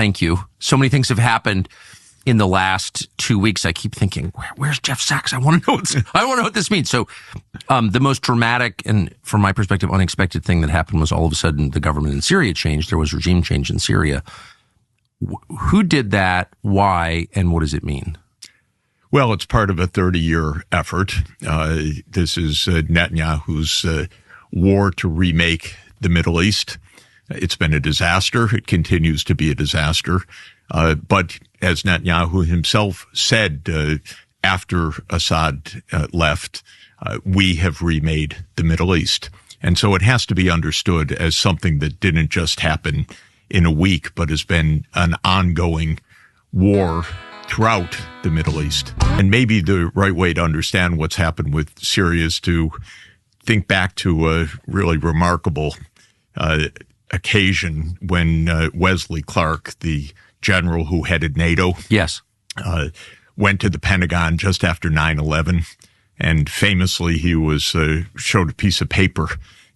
Thank you. So many things have happened in the last 2 weeks. I keep thinking, where's Jeff Sachs? I want to know what this means. So the most dramatic and, from my perspective, unexpected thing that happened was all of a sudden the government in Syria changed. There was regime change in Syria. Who did that? Why? And what does it mean? Well, it's part of a 30-year effort. This is Netanyahu's war to remake the Middle East. It's been a disaster. It continues to be a disaster. But as Netanyahu himself said after Assad left, we have remade the Middle East. And so it has to be understood as something that didn't just happen in a week, but has been an ongoing war throughout the Middle East. And maybe the right way to understand what's happened with Syria is to think back to a really remarkable occasion when Wesley Clark, the general who headed NATO, yes, went to the Pentagon just after 9/11, and famously he was showed a piece of paper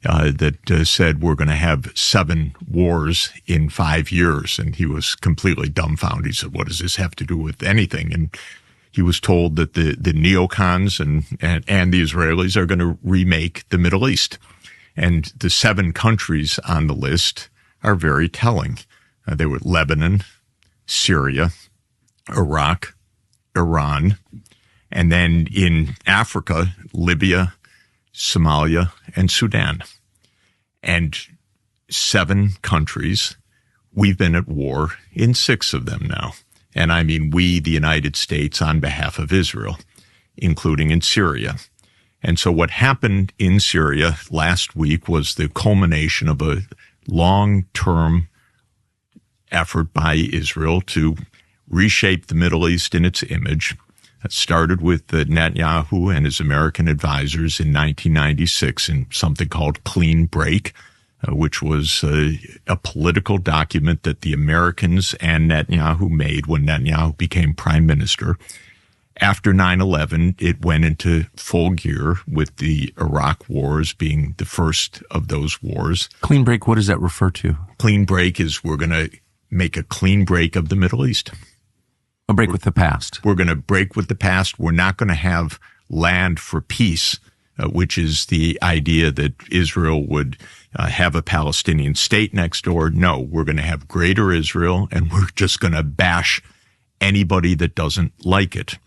that said we're going to have 7 wars in 5 years, and he was completely dumbfounded. He said, "What does this have to do with anything?" And he was told that the neocons and the Israelis are going to remake the Middle East, and the 7 countries on the list are very telling. They were Lebanon, Syria, Iraq, Iran, and then in Africa, Libya, Somalia, and Sudan. And 7 countries, we've been at war in 6 of them now. And I mean we, the United States, on behalf of Israel, including in Syria. And so what happened in Syria last week was the culmination of a long-term effort by Israel to reshape the Middle East in its image. That started with Netanyahu and his American advisors in 1996 in something called Clean Break, which was a political document that the Americans and Netanyahu made when Netanyahu became prime minister. After 9/11, it went into full gear, with the Iraq wars being the first of those wars. Clean break, what does that refer to? Clean break is we're going to make a clean break of the Middle East. A break with the past. We're going to break with the past. We're not going to have land for peace, which is the idea that Israel would have a Palestinian state next door. No, we're going to have greater Israel, and we're just going to bash anybody that doesn't like it.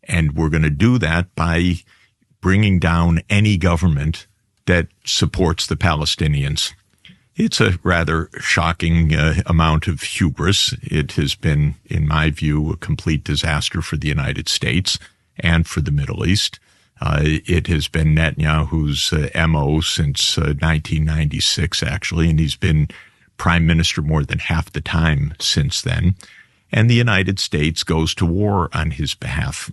And we're going to do that by bringing down any government that supports the Palestinians. It's a rather shocking amount of hubris. It has been, in my view, a complete disaster for the United States and for the Middle East. It has been Netanyahu's MO since 1996, actually, and he's been prime minister more than half the time since then. And the United States goes to war on his behalf.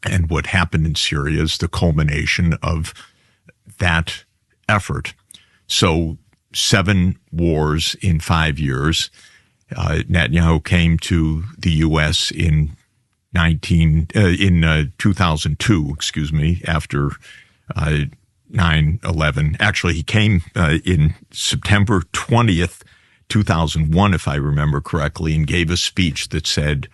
And what happened in Syria is the culmination of that effort. So 7 wars in 5 years. Netanyahu came to the U.S. in 2002, after 9/11. Actually, he came in September 20th, 2001, if I remember correctly, and gave a speech that said,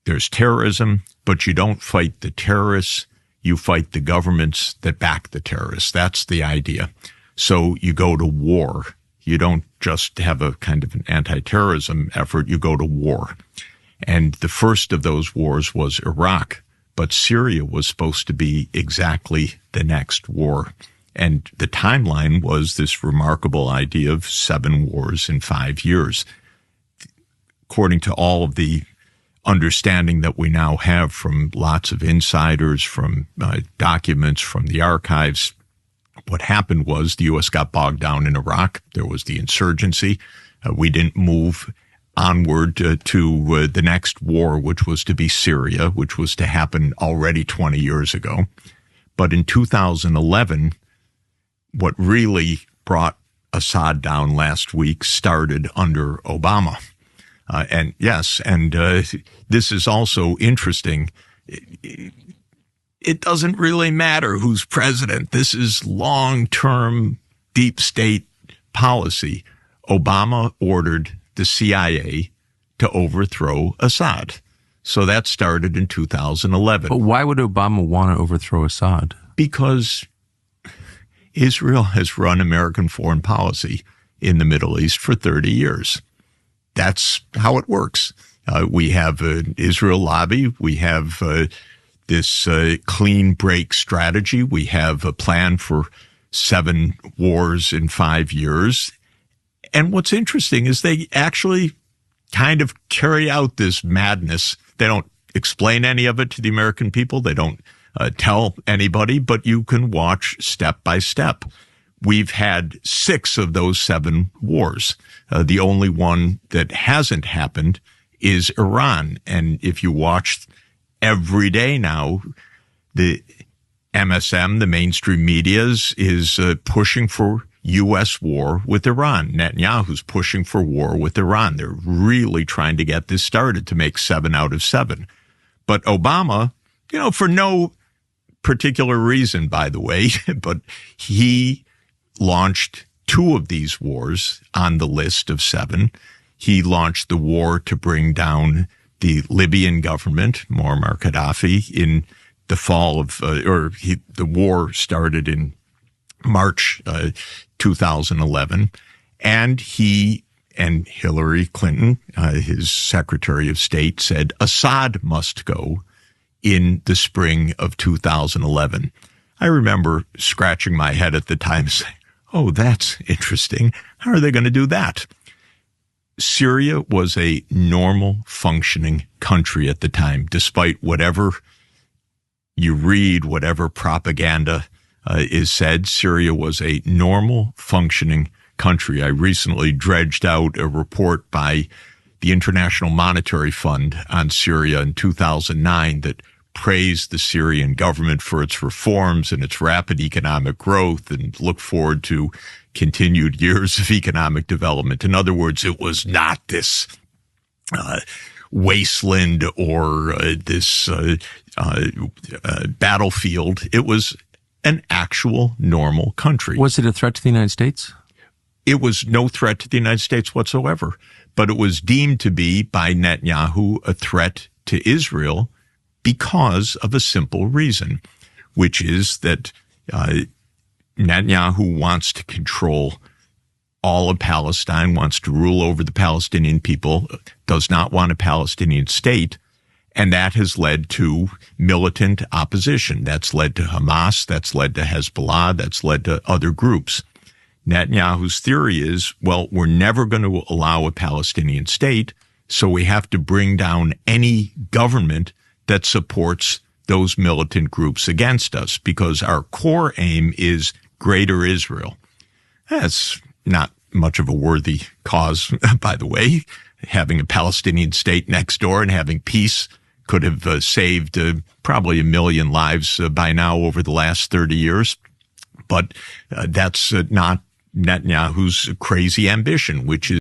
"There's terrorism, but you don't fight the terrorists, you fight the governments that back the terrorists." That's the idea. So you go to war. You don't just have a kind of an anti-terrorism effort, you go to war. And the first of those wars was Iraq, but Syria was supposed to be exactly the next war. And the timeline was this remarkable idea of 7 wars in 5 years. According to all of the understanding that we now have from lots of insiders, from documents from the archives, what happened was the U.S. got bogged down in Iraq. There was the insurgency. We didn't move onward to the next war, which was to be Syria, which was to happen already 20 years ago. But in 2011, what really brought Assad down last week started under Obama. And this is also interesting. It doesn't really matter who's president. This is long-term deep state policy. Obama ordered the CIA to overthrow Assad. So that started in 2011. But why would Obama want to overthrow Assad? Because Israel has run American foreign policy in the Middle East for 30 years. That's how it works. We have an Israel lobby. We have this clean break strategy. We have a plan for 7 wars in 5 years. And what's interesting is they actually kind of carry out this madness. They don't explain any of it to the American people. They don't tell anybody, but you can watch step by step. We've had 6 of those 7 wars. The only one that hasn't happened is Iran. And if you watch every day now, the MSM, the mainstream media, is pushing for U.S. war with Iran. Netanyahu's pushing for war with Iran. They're really trying to get this started to make 7 out of 7. But Obama, for no particular reason, by the way, but he launched 2 of these wars on the list of 7. He launched the war to bring down the Libyan government, Muammar Gaddafi, in the fall of, the war started in March 2011, and he and Hillary Clinton, his Secretary of State, said Assad must go in the spring of 2011. I remember scratching my head at the time saying, oh, that's interesting. How are they going to do that? Syria was a normal functioning country at the time, despite whatever you read, whatever propaganda is said. Syria was a normal functioning country. I recently dredged out a report by the International Monetary Fund on Syria in 2009 that praised the Syrian government for its reforms and its rapid economic growth and looked forward to continued years of economic development. In other words, it was not this wasteland or this battlefield. It was an actual normal country. Was it a threat to the United States? It was no threat to the United States whatsoever, but it was deemed to be by Netanyahu a threat to Israel because of a simple reason, which is that Netanyahu wants to control all of Palestine, wants to rule over the Palestinian people, does not want a Palestinian state, and that has led to militant opposition. That's led to Hamas, that's led to Hezbollah, that's led to other groups. Netanyahu's theory is, well, we're never going to allow a Palestinian state, so we have to bring down any government that supports those militant groups against us, because our core aim is greater Israel. That's not much of a worthy cause, by the way. Having a Palestinian state next door and having peace could have saved probably 1 million lives by now over the last 30 years. But that's not Netanyahu's crazy ambition, which is